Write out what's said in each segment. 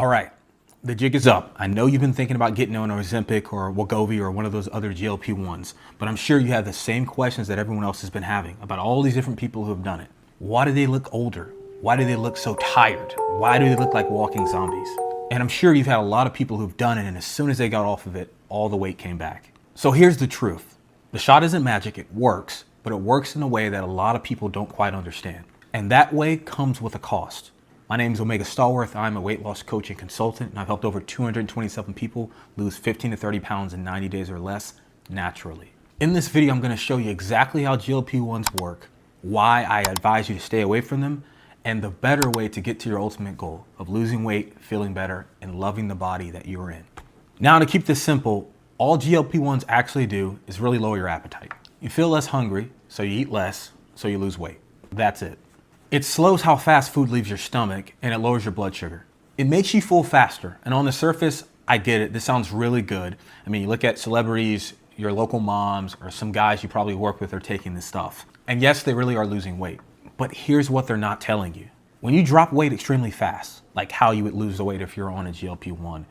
All right, the jig is up. I know you've been thinking about getting on Ozempic or Wegovy or one of those other GLP-1s, but I'm sure you have the same questions that everyone else has been having about all these different people who have done it. Why do they look older? Why do they look so tired? Why do they look like walking zombies? And I'm sure you've had a lot of people who've done it, and as soon as they got off of it, all the weight came back. So here's the truth. The shot isn't magic, it works, but it works in a way that a lot of people don't quite understand. And that way comes with a cost. My name is Omega Stallworth. I'm a weight loss coach and consultant, and I've helped over 227 people lose 15 to 30 pounds in 90 days or less naturally. In this video, I'm going to show you exactly how GLP-1s work, why I advise you to stay away from them, and the better way to get to your ultimate goal of losing weight, feeling better, and loving the body that you're in. Now, to keep this simple, all GLP-1s actually do is really lower your appetite. You feel less hungry, so you eat less, so you lose weight. That's it. It slows how fast food leaves your stomach, and it lowers your blood sugar. It makes you full faster, and on the surface, I get it. This sounds really good. I mean, you look at celebrities, your local moms, or some guys you probably work with are taking this stuff. And yes, they really are losing weight. But here's what they're not telling you. When you drop weight extremely fast, like how you would lose the weight if you're on a GLP-1,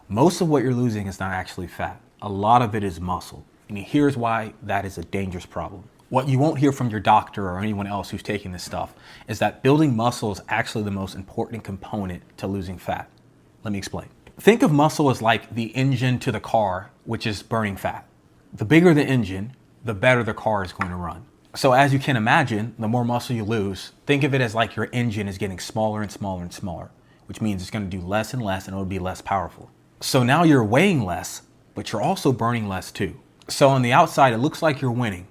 most of what you're losing is not actually fat. A lot of it is muscle. And here's why that is a dangerous problem. What you won't hear from your doctor or anyone else who's taking this stuff is that building muscle is actually the most important component to losing fat. Let me explain. Think of muscle as like the engine to the car, which is burning fat. The bigger the engine, the better the car is going to run. So as you can imagine, the more muscle you lose, think of it as like your engine is getting smaller and smaller and smaller, which means it's going to do less and less and it'll be less powerful. So now you're weighing less, but you're also burning less too. So on the outside, it looks like you're winning.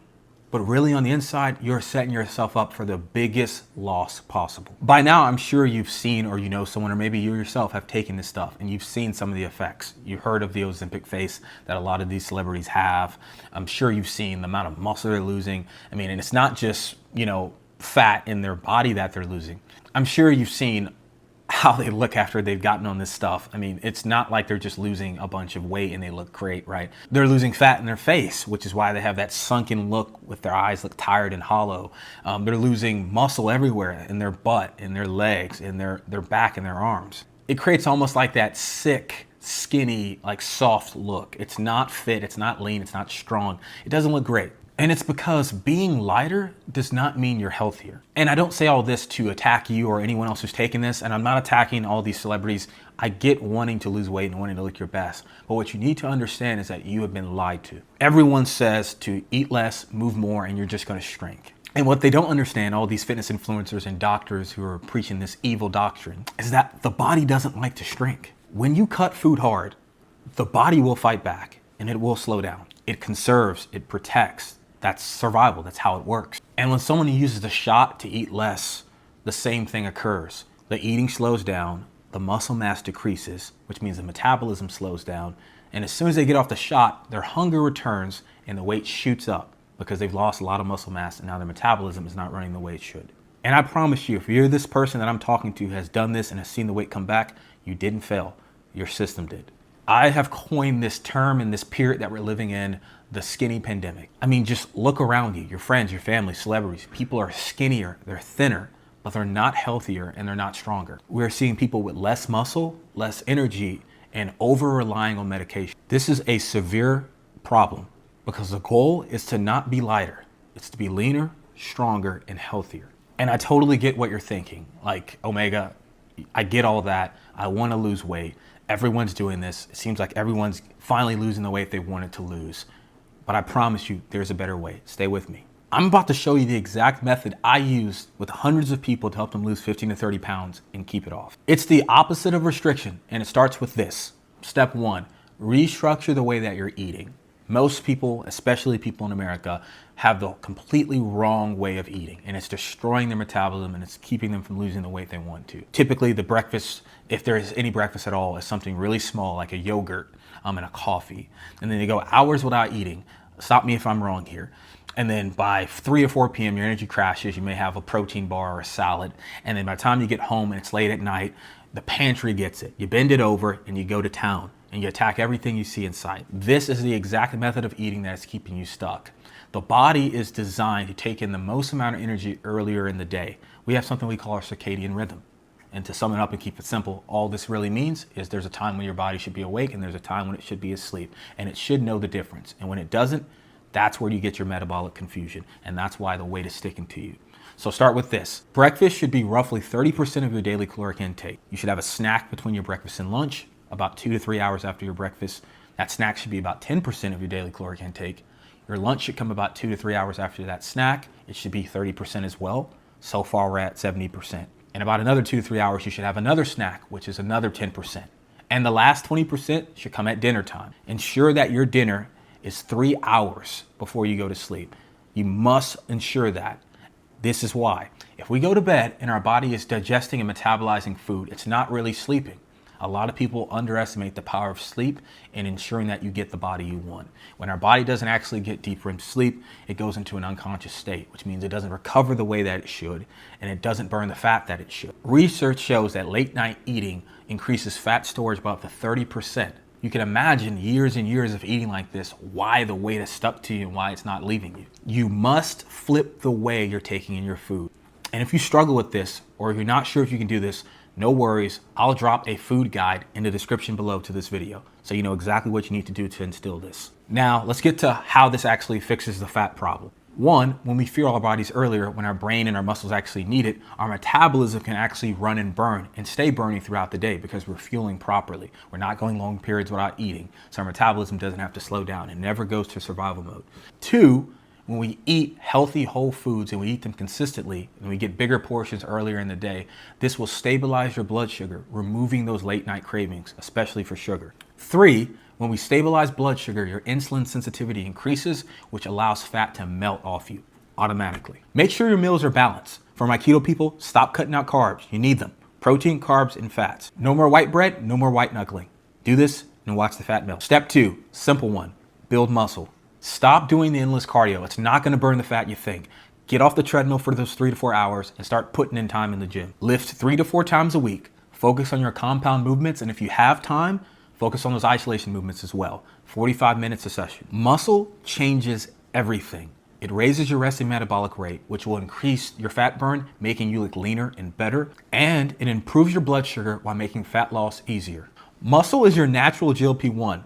But really on the inside, you're setting yourself up for the biggest loss possible. By now, I'm sure you've seen or you know someone, or maybe you yourself have taken this stuff and you've seen some of the effects. You've heard of the Ozempic face that a lot of these celebrities have. I'm sure you've seen the amount of muscle they're losing. I mean, and it's not just, fat in their body that they're losing. I'm sure you've seen how they look after they've gotten on this stuff. I mean, it's not like they're just losing a bunch of weight and they look great, right? They're losing fat in their face, which is why they have that sunken look with their eyes look tired and hollow. They're losing muscle everywhere in their butt, in their legs, in their back, and their arms. It creates almost like that sick, skinny, like soft look. It's not fit, it's not lean, it's not strong. It doesn't look great. And it's because being lighter does not mean you're healthier. And I don't say all this to attack you or anyone else who's taking this, and I'm not attacking all these celebrities. I get wanting to lose weight and wanting to look your best. But what you need to understand is that you have been lied to. Everyone says to eat less, move more, and you're just gonna shrink. And what they don't understand, all these fitness influencers and doctors who are preaching this evil doctrine, is that the body doesn't like to shrink. When you cut food hard, the body will fight back and it will slow down. It conserves, it protects. That's survival, that's how it works. And when someone uses the shot to eat less, the same thing occurs. The eating slows down, the muscle mass decreases, which means the metabolism slows down. And as soon as they get off the shot, their hunger returns and the weight shoots up because they've lost a lot of muscle mass and now their metabolism is not running the way it should. And I promise you, if you're this person that I'm talking to has done this and has seen the weight come back, you didn't fail, your system did. I have coined this term in this period that we're living in, the skinny pandemic. I mean, just look around you, your friends, your family, celebrities. People are skinnier, they're thinner, but they're not healthier and they're not stronger. We're seeing people with less muscle, less energy, and over-relying on medication. This is a severe problem because the goal is to not be lighter. It's to be leaner, stronger, and healthier. And I totally get what you're thinking. Like, Omega, I get all that. I want to lose weight. Everyone's doing this. It seems like everyone's finally losing the weight they wanted to lose. But I promise you, there's a better way. Stay with me. I'm about to show you the exact method I used with hundreds of people to help them lose 15 to 30 pounds and keep it off. It's the opposite of restriction, and it starts with this. Step 1, restructure the way that you're eating. Most people, especially people in America, have the completely wrong way of eating, and it's destroying their metabolism and it's keeping them from losing the weight they want to. Typically, the breakfast, if there is any breakfast at all, is something really small like a yogurt and a coffee. And then they go hours without eating. Stop me if I'm wrong here. And then by 3 or 4 p.m., your energy crashes. You may have a protein bar or a salad. And then by the time you get home and it's late at night, the pantry gets it. You bend it over and you go to town and you attack everything you see in sight. This is the exact method of eating that is keeping you stuck. The body is designed to take in the most amount of energy earlier in the day. We have something we call our circadian rhythm. And to sum it up and keep it simple, all this really means is there's a time when your body should be awake and there's a time when it should be asleep. And it should know the difference. And when it doesn't, that's where you get your metabolic confusion. And that's why the weight is sticking to you. So start with this. Breakfast should be roughly 30% of your daily caloric intake. You should have a snack between your breakfast and lunch, about 2 to 3 hours after your breakfast. That snack should be about 10% of your daily caloric intake. Your lunch should come about 2 to 3 hours after that snack. It should be 30% as well. So far, we're at 70%. In about another 2 to 3 hours, you should have another snack, which is another 10%. And the last 20% should come at dinner time. Ensure that your dinner is 3 hours before you go to sleep. You must ensure that. This is why. If we go to bed and our body is digesting and metabolizing food, it's not really sleeping. A lot of people underestimate the power of sleep in ensuring that you get the body you want. When our body doesn't actually get deeper into sleep, it goes into an unconscious state, which means it doesn't recover the way that it should, and it doesn't burn the fat that it should. Research shows that late night eating increases fat storage by up to 30%. You can imagine years and years of eating like this, why the weight is stuck to you and why it's not leaving you. You must flip the way you're taking in your food. And if you struggle with this, or if you're not sure if you can do this, no worries, I'll drop a food guide in the description below to this video, so you know exactly what you need to do to instill this. Now, let's get to how this actually fixes the fat problem. One, when we fuel our bodies earlier, when our brain and our muscles actually need it, our metabolism can actually run and burn and stay burning throughout the day because we're fueling properly. We're not going long periods without eating, so our metabolism doesn't have to slow down. It never goes to survival mode. Two, when we eat healthy whole foods and we eat them consistently and we get bigger portions earlier in the day, this will stabilize your blood sugar, removing those late night cravings, especially for sugar. Three, when we stabilize blood sugar, your insulin sensitivity increases, which allows fat to melt off you automatically. Make sure your meals are balanced. For my keto people, stop cutting out carbs. You need them. Protein, carbs, and fats. No more white bread, no more white knuckling. Do this and watch the fat melt. Step 2, simple one, build muscle. Stop doing the endless cardio. It's not going to burn the fat you think. Get off the treadmill for those 3 to 4 hours and start putting in time in the gym. Lift 3 to 4 times a week. Focus on your compound movements, and if you have time, focus on those isolation movements as well. 45 minutes a session. Muscle changes everything. It raises your resting metabolic rate, which will increase your fat burn, making you look leaner and better, and it improves your blood sugar while making fat loss easier. Muscle is your natural GLP-1.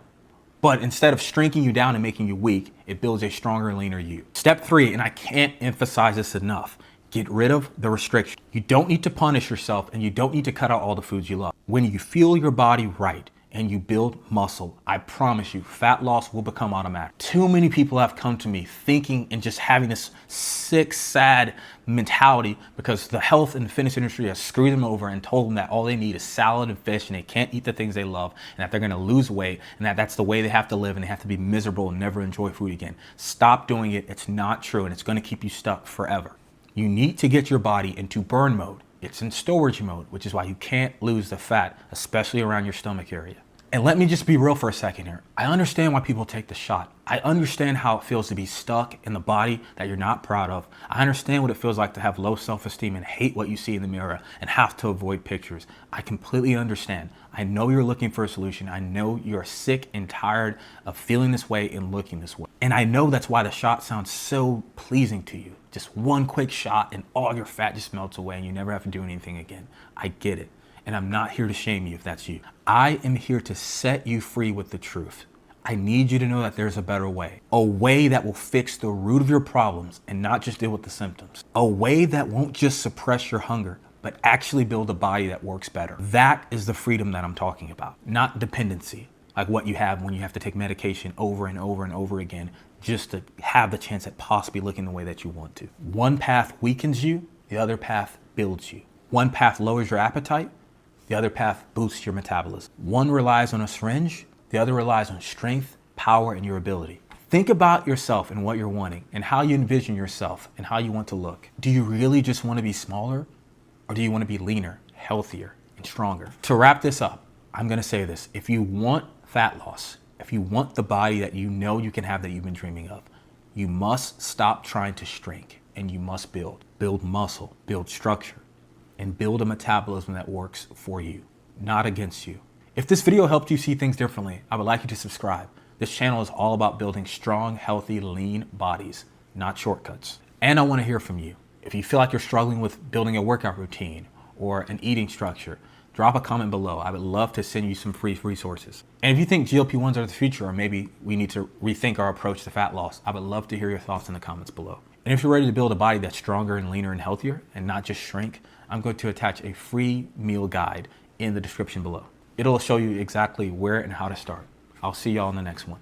But instead of shrinking you down and making you weak, it builds a stronger, leaner you. Step 3, and I can't emphasize this enough, get rid of the restriction. You don't need to punish yourself and you don't need to cut out all the foods you love. When you fuel your body right and you build muscle, I promise you, fat loss will become automatic. Too many people have come to me thinking and just having this sick, sad mentality because the health and fitness industry has screwed them over and told them that all they need is salad and fish and they can't eat the things they love and that they're gonna lose weight and that that's the way they have to live and they have to be miserable and never enjoy food again. Stop doing it. It's not true and it's gonna keep you stuck forever. You need to get your body into burn mode. It's in storage mode, which is why you can't lose the fat, especially around your stomach area. And let me just be real for a second here. I understand why people take the shot. I understand how it feels to be stuck in the body that you're not proud of. I understand what it feels like to have low self-esteem and hate what you see in the mirror and have to avoid pictures. I completely understand. I know you're looking for a solution. I know you're sick and tired of feeling this way and looking this way. And I know that's why the shot sounds so pleasing to you. Just one quick shot and all your fat just melts away and you never have to do anything again. I get it. And I'm not here to shame you if that's you. I am here to set you free with the truth. I need you to know that there's a better way. A way that will fix the root of your problems and not just deal with the symptoms. A way that won't just suppress your hunger, but actually build a body that works better. That is the freedom that I'm talking about, not dependency, like what you have when you have to take medication over and over and over again just to have the chance at possibly looking the way that you want to. One path weakens you, the other path builds you. One path lowers your appetite, the other path boosts your metabolism. One relies on a syringe, the other relies on strength, power, and your ability. Think about yourself and what you're wanting and how you envision yourself and how you want to look. Do you really just want to be smaller or do you want to be leaner, healthier, and stronger? To wrap this up, I'm going to say this. If you want fat loss, if you want the body that you know you can have that you've been dreaming of, you must stop trying to shrink and you must build. Build muscle, build structure, and build a metabolism that works for you, not against you. If this video helped you see things differently, I would like you to subscribe. This channel is all about building strong, healthy, lean bodies, not shortcuts. And I want to hear from you. If you feel like you're struggling with building a workout routine, or an eating structure, drop a comment below. I would love to send you some free resources. And if you think GLP-1s are the future, or maybe we need to rethink our approach to fat loss, I would love to hear your thoughts in the comments below. And if you're ready to build a body that's stronger and leaner and healthier and not just shrink, I'm going to attach a free meal guide in the description below. It'll show you exactly where and how to start. I'll see y'all in the next one.